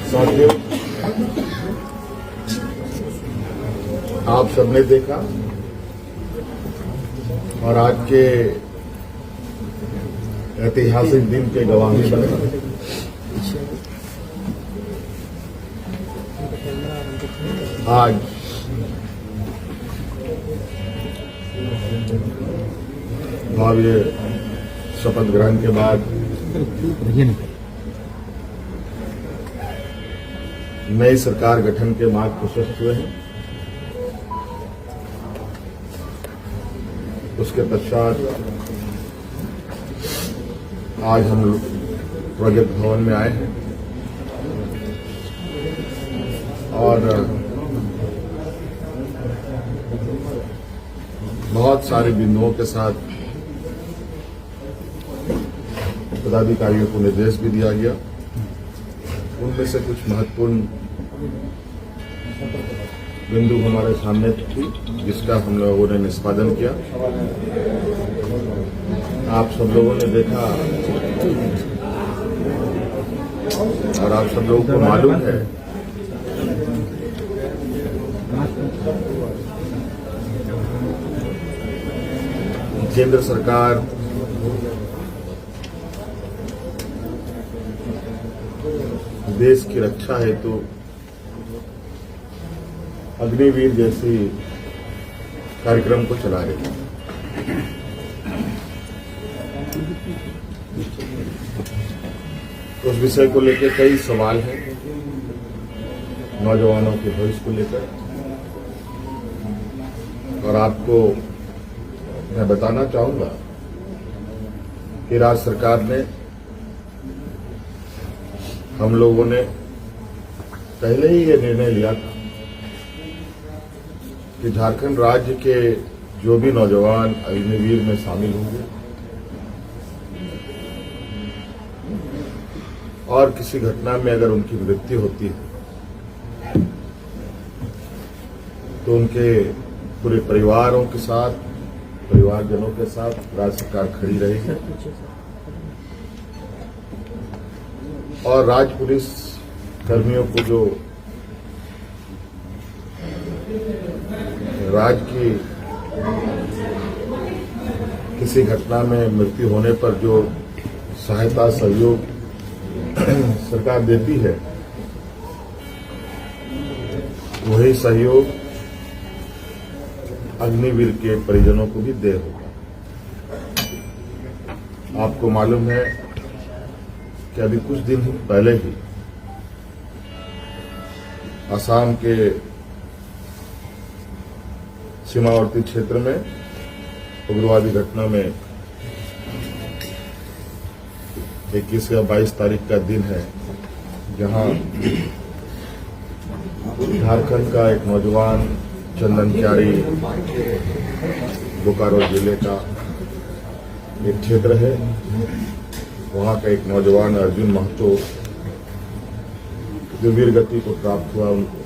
साथियों, आप सबने देखा और आज के ऐतिहासिक दिन के गवाही बने। आज भव्य शपथ ग्रहण के बाद नई सरकार गठन के मार्ग प्रशस्त हुए हैं। उसके पश्चात आज हम लोग प्रोजेक्ट भवन में आए हैं और बहुत सारे बिंदुओं के साथ पदाधिकारियों को निर्देश भी दिया गया। उनमें से कुछ महत्वपूर्ण बिंदु हमारे सामने थी, जिसका हम लोगों ने निष्पादन किया। आप सब लोगों ने देखा और आप सब लोगों को मालूम है केंद्र सरकार देश की रक्षा हेतु अग्निवीर जैसी कार्यक्रम को चला रही है। उस विषय को लेकर कई सवाल हैं, नौजवानों के भविष्य को लेकर, और आपको मैं बताना चाहूंगा कि राज्य सरकार ने, हम लोगों ने पहले ही ये निर्णय लिया था कि झारखंड राज्य के जो भी नौजवान अग्निवीर में शामिल होंगे और किसी घटना में अगर उनकी मृत्यु होती है तो उनके पूरे परिवारों के साथ, परिवारजनों के साथ राज्य सरकार खड़ी रहेगी और राज्य पुलिस कर्मियों को जो राज्य की किसी घटना में मृत्यु होने पर जो सहायता सहयोग सरकार देती है, वही सहयोग अग्निवीर के परिजनों को भी दे होगा। आपको मालूम है कि अभी कुछ दिन पहले ही असम के सीमावर्ती क्षेत्र में उग्रवादी घटना में 21 या 22 तारीख का दिन है, जहां झारखंड का एक नौजवान चंदन क्यारी, बोकारो जिले का एक क्षेत्र है, वहां का एक नौजवान अर्जुन महतो जो वीर गति को प्राप्त हुआ, उनको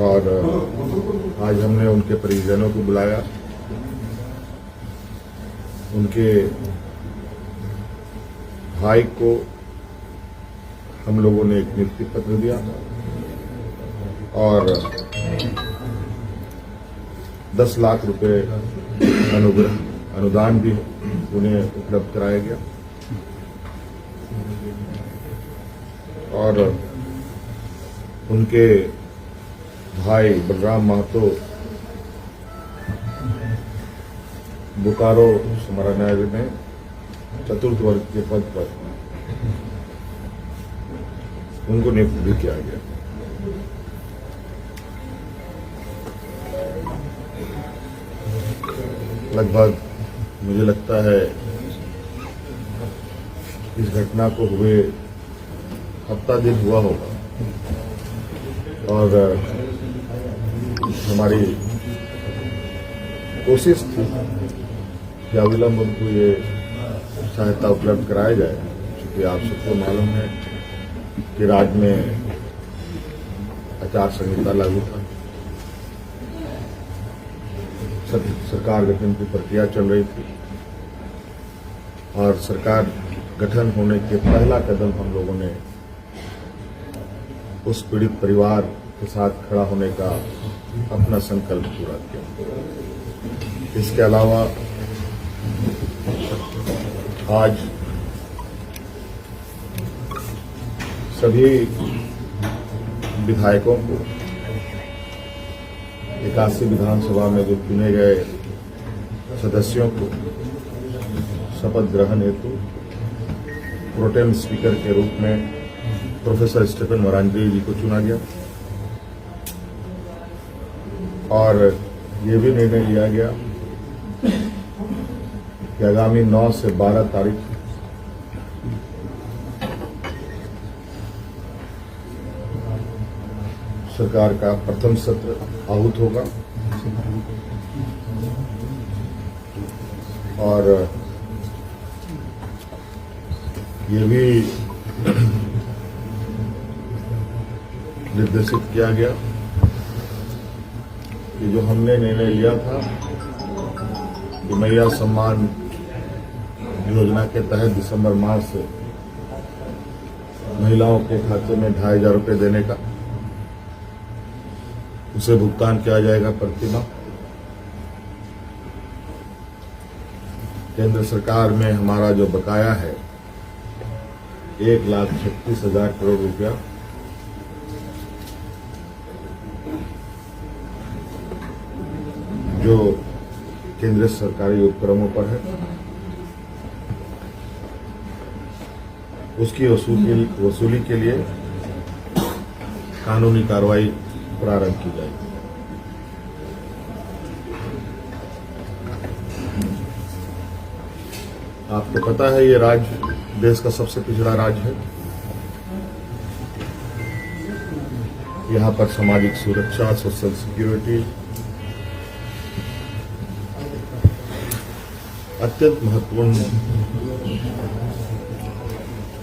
और आज हमने उनके परिजनों को बुलाया। उनके भाई को हम लोगों ने एक नियुक्ति पत्र दिया और 10 लाख रुपए अनुदान भी उन्हें उपलब्ध कराया गया और उनके भाई बलराम महतो बोकारो समाहरणालय में चतुर्थ वर्ग के पद पर उनको नियुक्त भी किया गया। लगभग मुझे लगता है इस घटना को हुए हफ्ता दिन हुआ होगा और हमारी कोशिश थी कि अविलंब उनको ये सहायता उपलब्ध कराया जाए, क्योंकि आप सबको मालूम है कि राज्य में आचार संहिता लागू था, सरकार गठन की प्रक्रिया चल रही थी और सरकार गठन होने के पहला कदम हम लोगों ने उस पीड़ित परिवार के साथ खड़ा होने का अपना संकल्प पूरा किया। इसके अलावा आज सभी विधायकों को 81 विधानसभा में जो चुने गए सदस्यों को शपथ ग्रहण हेतु प्रोटेम स्पीकर के रूप में प्रोफेसर स्टीफन मरांडी जी को चुना गया और ये भी निर्णय लिया गया कि आगामी 9 से 12 तारीख सरकार का प्रथम सत्र आहूत होगा और ये भी निर्देशित किया गया कि जो हमने निर्णय लिया था कि मैया सम्मान योजना के तहत दिसंबर माह से महिलाओं के खाते में 2,500 रुपये देने का, उसे भुगतान किया जाएगा प्रति माह। केंद्र सरकार में हमारा जो बकाया है 1,36,000 करोड़ रुपया, जो केंद्रीय सरकारी उपक्रमों पर है, उसकी वसूली के लिए कानूनी कार्रवाई प्रारंभ की जाएगी। आपको पता है ये राज्य देश का सबसे पिछड़ा राज्य है। यहाँ पर सामाजिक सुरक्षा, सोशल सिक्योरिटी अत्यंत महत्वपूर्ण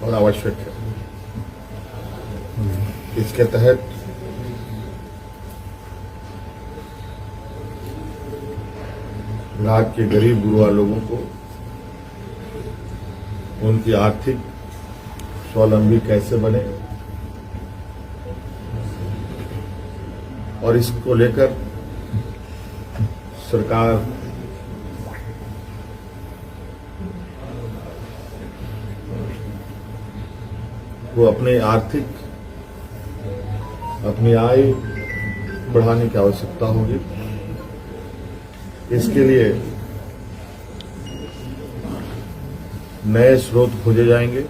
और आवश्यक है। इसके तहत राज्य के गरीब गुरुआ लोगों को उनकी आर्थिक स्वावलंबी कैसे बने और इसको लेकर सरकार को अपनी आय बढ़ाने की आवश्यकता होगी। इसके लिए नए स्रोत खोजे जाएंगे।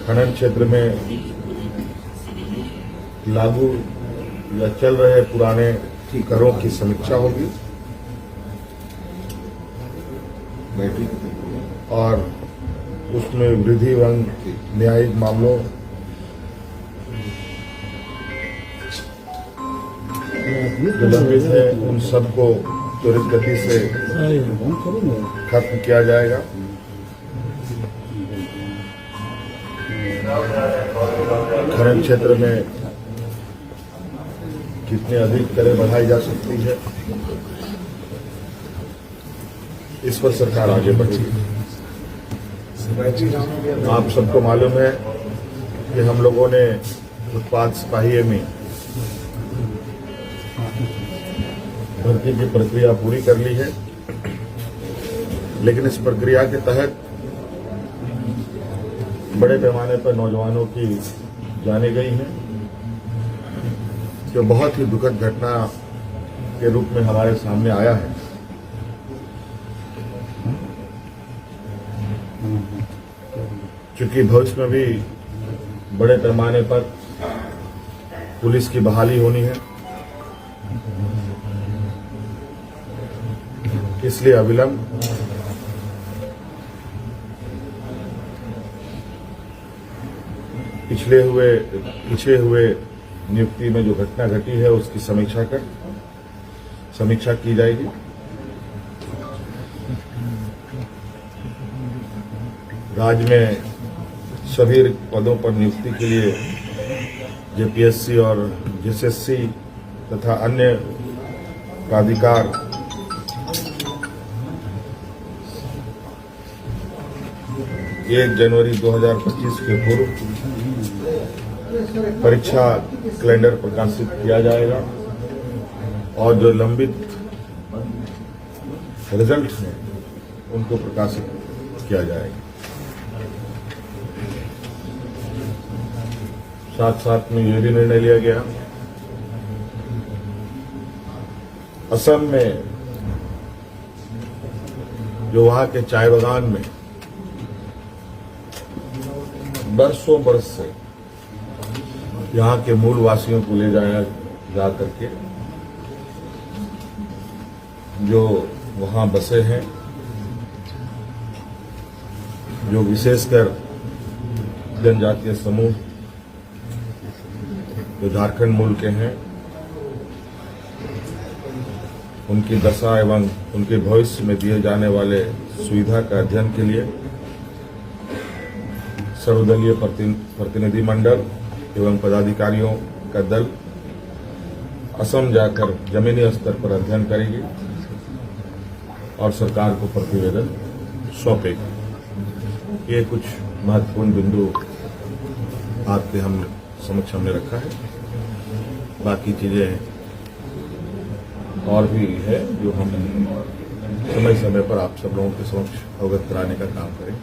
खनन क्षेत्र में लागू या चल रहे पुराने करों की समीक्षा होगी और उसमें वृद्धि एवं न्यायिक मामलों जो लंबित है उन सबको त्वरित गति से खत्म किया जाएगा। खनन क्षेत्र में कितनी अधिक करें बढ़ाई जा सकती है, इस पर सरकार आगे बढ़ेगी। आप सबको मालूम है कि हम लोगों ने उत्पाद सिपाही में भर्ती की प्रक्रिया पूरी कर ली है, लेकिन इस प्रक्रिया के तहत बड़े पैमाने पर नौजवानों की जाने गई हैं, जो बहुत ही दुखद घटना के रूप में हमारे सामने आया है। चूंकि भविष्य में भी बड़े पैमाने पर पुलिस की बहाली होनी है, इसलिए अविलंब पिछले हुए नियुक्ति में जो घटना घटी है उसकी समीक्षा की जाएगी। राज्य में सभी पदों पर नियुक्ति के लिए जेपीएससी और जेएसएससी तथा अन्य प्राधिकार 1 जनवरी 2025 के पूर्व परीक्षा कैलेंडर प्रकाशित किया जाएगा और जो लंबित रिजल्ट हैं उनको प्रकाशित किया जाएगा। साथ साथ में यह भी निर्णय लिया गया, असम में जो वहां के चाय बागान में बरसों बरस से यहां के मूल वासियों को ले जाया जा करके जो वहां बसे हैं, जो विशेषकर जनजातीय समूह जो झारखंड मूल के हैं, उनकी दशा एवं उनके भविष्य में दिए जाने वाले सुविधा का अध्ययन के लिए सर्वदलीय प्रतिनिधि मंडल एवं पदाधिकारियों का दल असम जाकर जमीनी स्तर पर अध्ययन करेगी और सरकार को प्रतिवेदन सौंपेगी। ये कुछ महत्वपूर्ण बिंदु आपके समक्ष हमने रखा है। बाकी चीजें और भी है जो हम समय समय पर आप सब लोगों के समक्ष अवगत कराने का काम करें।